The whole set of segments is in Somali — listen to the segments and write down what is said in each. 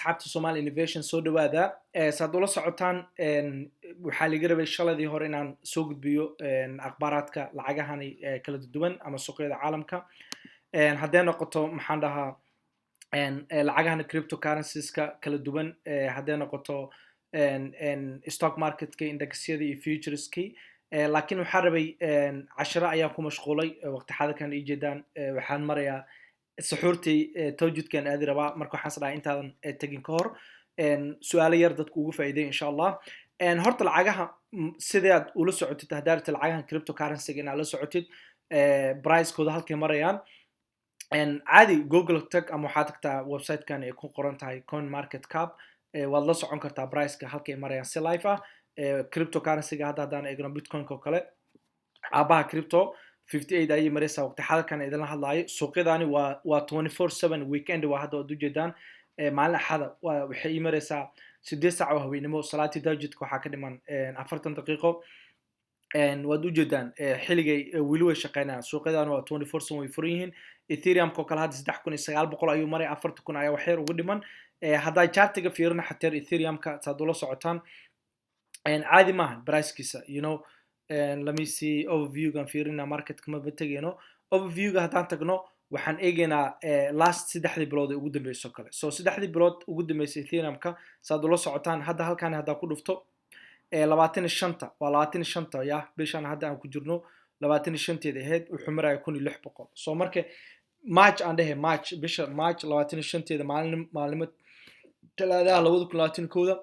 asxaabta Somali Innovation soo dhawaada saad ula socotaan waxaa laga rabay shaladii hore inaan soo gudbiyo akhbaaraadka lacagahani kala duwan ama suuqyada caalamka haddii noqoto maxaan dhahaa lacagahan cryptocurrencieska kala duwan haddii noqoto stock marketka indexyada iyo futureski laakiin waxaan rabay casharo ayaan ku mashquulay waqti xadirkan ii jeedaan waxaan marayaa suxuurtii tawjidkan aadi rabaa marka waxaan isdhahay intaadan tegin ka hor su'aalo yar dadku ugu faa'iideey insha allah horta lacagaha sidaad ula socotid haddaad lacagahan cryptocurrency inaad la socotid price-kooda halkay marayaan caadi google tag ama waxaad tagtaa website-kan ay ku qoran tahay coin market cap waad la socon kartaa price-ka halkay marayaan si live ah cryptocurrency-ga haddaan eegno bitcoin-ka oo kale aabaha crypto 58 ayay maraysaa waqti xadirkan idinla hadlaayo suuqyadani waa 24/7 weekend waa hadda waad ujeedaan maalin axada waxay ii maraysaa 8 saac oo haweenimo salaatii daajidka waxaa ka dhiman 40 daqiiqo waad ujeedaan xilligay weli way shaqeynayaan suuqyadani waa 24/7 way furan yihiin ethereum ko kale hadda 3900 ayuu maray 40,000 ayaa wax yar ugu dhiman haddaa chartiga fiirina xataa ethereum-ka saad ula socotaan caadi maahan price-kiisa you know let me see overview-gan fiirina market-ka ma batagayno overview-ga haddaan tagno waxaan eegaynaa last 3 bilood ee ugu dambeysay kale so 3 bilood ugu dambeysay ethereum-ka saad ula socotaan hadda halkan haddaa ku dhufto 25 waa 25 ya bishan hadda aan ku jirno 25teeda ahayd wuxuu maraya 1600 so marka march aan dhahay bisha march 25teeda maalimo talaadaha 2021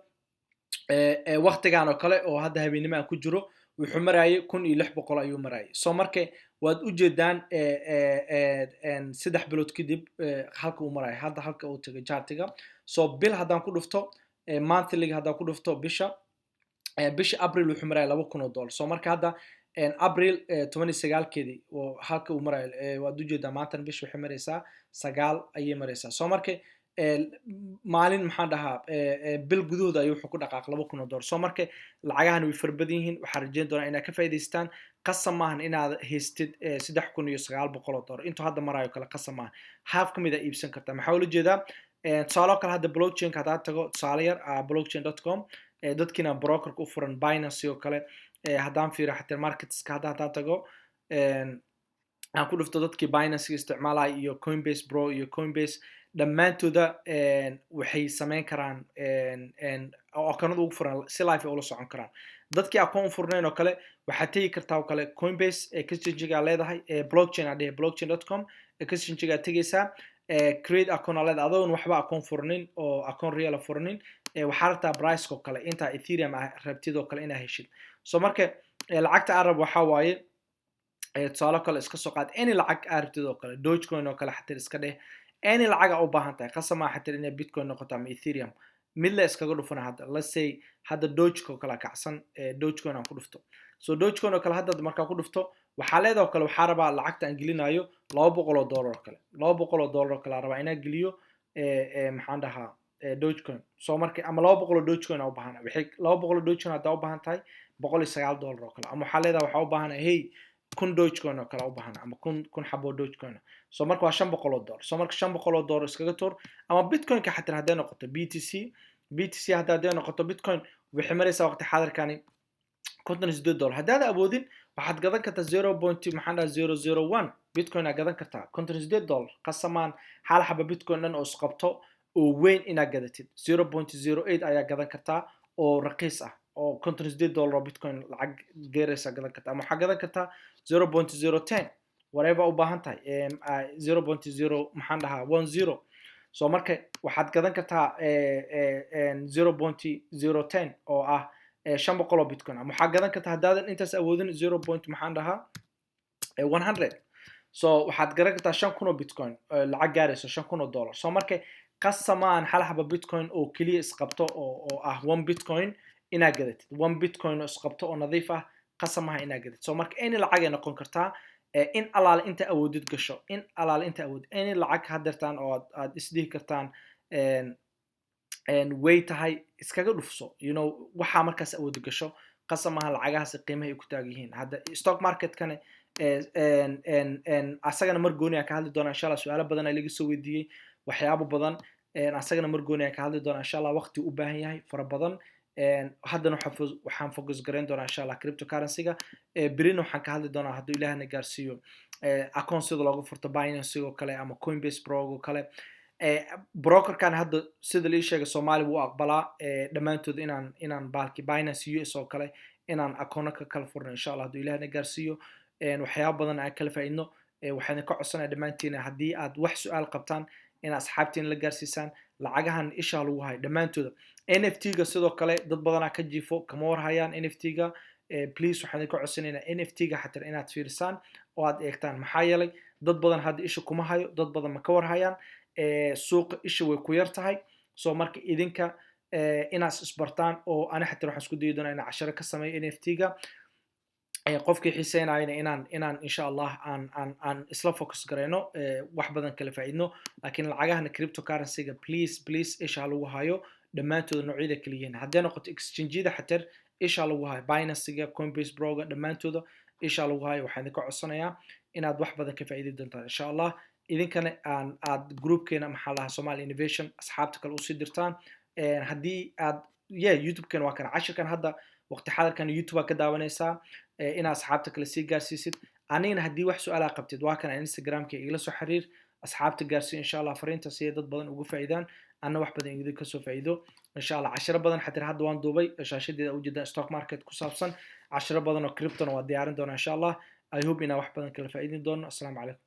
waqtigan oo kale oo hadda habeenimo aan ku jiro wuxuu marayay 1600 ayuu marayay so marka waad u jeedaan 3 bilood kadib halka uu marayay hadda halka uu tagay chartiga so bil haddaan ku dhufto monthly haddaan ku dhufto bisha april wuxuu marayay $2,000 so marka hadda april 29keedii oo halka uu marayay waad u jeedaan maanta bisha waxay maraysaa 9 ayay maraysaa so marka maalin maxaan dhahaa bil gudahooda ayuu wuxuu ku dhaqaaq $2,000 so marka lacagahan way farbadan yihiin waxaan rajeyn doonaa inaad ka faa'iidaystaan qasam maahan inaad haystid $3,900 intuu hadda marayo kale qasam maahan half ka mid a iibsan kartaa maxaa ula jeedaa tusaale kale hadda blockchain-ka haddaad tago tusaale yar blockchain.com dadkiina brokerka u furan Binance oo kale haddaan fiiro xataa marketska haddaan tago aan ku dhufto dadkii Binance isticmaalaya iyo Coinbase Pro iyo Coinbase dhammaantooda waxay samayn karaan akoonada ugu furan si live ula socon karaan dadkii akoon furnayn oo kale waxaad tegi kartaa oo kale Coinbase exchange-ga leedahay blockchain aan dhahay blockchain.com exchange-ga tegaysaa create account leedahay adoon waxba akoon furnin oo akoon real furnin waxaa rabtaa price oo kale inta ethereum rabtid oo kale inaad heshid so marka lacagta arab waxa waaye tusaale kale iska soo qaad any lacag arabtid oo kale dogecoin oo kale xataa iska dheh any lacag u baahan tahay qasama xataa inay bitcoin noqoto ama ethereum mid la iskaga dhufana hadda let's say hadda dogecoin kala kacsan dogecoin aan ku dhufto so dogecoin oo kale hadda markaa ku dhufto waxaa leedahay oo kale waxaa rabaa lacagta aan gelinayo $200 oo kale $200 oo kale rabaa inaan geliyo maxaan dhahaa dogecoin so marka ama $200 dogecoin u baahan waxay $200 dogecoin hadda u baahan tahay $109 oo kale ama waxaa leedahay waxaa u baahan hey 1,000 dogecoin oo kale u baahan ama 1,000 xabo dogecoin so marka waa $500 so marka $500 iskaga tuur ama bitcoin-ka xataa hadday noqoto BTC hadday noqoto bitcoin waxay maraysaa waqti xadirkani $58 haddaad awoodin waxaad gadan kartaa 0.001 bitcoin aad gadan kartaa $58 qasamaan hal xabo bitcoin dhan oo isqabto oo weyn inaad gadatid 0.08 ayaa gadan kartaa oo raqiis ah oo $58 bitcoin lacag geeraysa gadan kartaa ama waxaa gadan kartaa 0.010 whatever u baahan tahay 0.0 maxaan dhahaa 10 so marka waxaad gadan kartaa 0.010 oo ah 500 bitcoin ama waxaad gadan kartaa haddaadan intaas awoodin 0. maxaan dhahaa 100 so waxaad gadan kartaa 5,000 bitcoin lacag gaarayso $5,000 so marka qasamaan hal xabo bitcoin oo kaliya isqabto oo ah 1 bitcoin inaad gadatid 1 bitcoin oo isqabto oo nadiif ah qasamaha inaad gadatid so marka any lacag ay noqon kartaa in alaal inta awoodid gasho in alaal inta awood any lacag hadirtaan oo aad isdhihi kartaan way tahay iskaga dhufso you know waxa markaas awood gasho qasamaha lacagahaas qiimaha ay ku taag yihiin hadda stock market-kana asagana mar gooni ah ka hadli doona insha Allah su'aalo badan ay laga soo weydiiyay waxyaabo badan asagana margooni aan ka hadli doonaa insha allah waqti u baahan yahay fara badan haddana waxaan focus garayn doonaa insha allah cryptocurrency-ga berina waxaan ka hadli doonaa hadduu ilaahna gaarsiiyo account sida loogu furto Binance oo kale ama Coinbase Pro oo kale brokerkan hadda sida la sheegay Soomaali wuu aqbalaa dhamaantood inaan baalki Binance US oo kale inaan account ka kala furno insha allah hadduu ilaahna gaarsiiyo waxyaabo badan aan kala faa'iidno waxaan ka codsanayaa dhamaantiin haddii aad wax su'aal qabtaan in asxaabtiin la gaarsiisaan lacagahan isha lagu hayo dhamaantooda NFT-ga sidoo kale dad badan ka jiifo kama warhayaan NFT-ga please waxaan ka codsanaynaa NFT-ga xataa inaad fiirsaan oo aad eegtaan maxaa yeelay dad badan hadda isha kuma hayo dad badan ma ka warhayaan suuqa isha way ku yar tahay soo marka idinka inaad isbartaan oo ana xataa waxaan isku dayi doonaa inaan casharo ka sameeyo NFT-ga qofkii xiiseynayna inaan insha allah aan isla focus garayno wax badan kala faa'iidno laakiin lacagahana cryptocurrency-ga please isha lagu hayo dhamaantooda noocyada kala yihiin haddii noqoto exchange-yada xataa isha lagu hayo Binance-ga Coinbase Pro-ga dhamaantooda isha lagu hayo waxaan ka codsanayaa inaad wax badan ka faa'iidi doontaan insha allah idinkana aad groupkeena maxaa lahaa Somali Innovation asxaabta kale u sii dirtaan haddii aad YouTube-kan waa kan cashirkan hadda waqti xadarkan YouTube ka daawanaysaa inaad asxaabta kale sii gaarsiisid anigana haddii wax su'aalaha qabtid waa kan Instagram-ka igala soo xiriir asxaabta gaarsiin insha allah fariinta si dad badan ugu faa'iidaan anna wax badan idin ka soo faa'iido insha allah cashiro badan xataa hadda waan duubay shaashadeeda u jeedaa stock market ku saabsan cashiro badan oo crypto waa diyaarin doonaa insha allah I hope inaa wax badan kala faa'iidin doono assalamu calaykum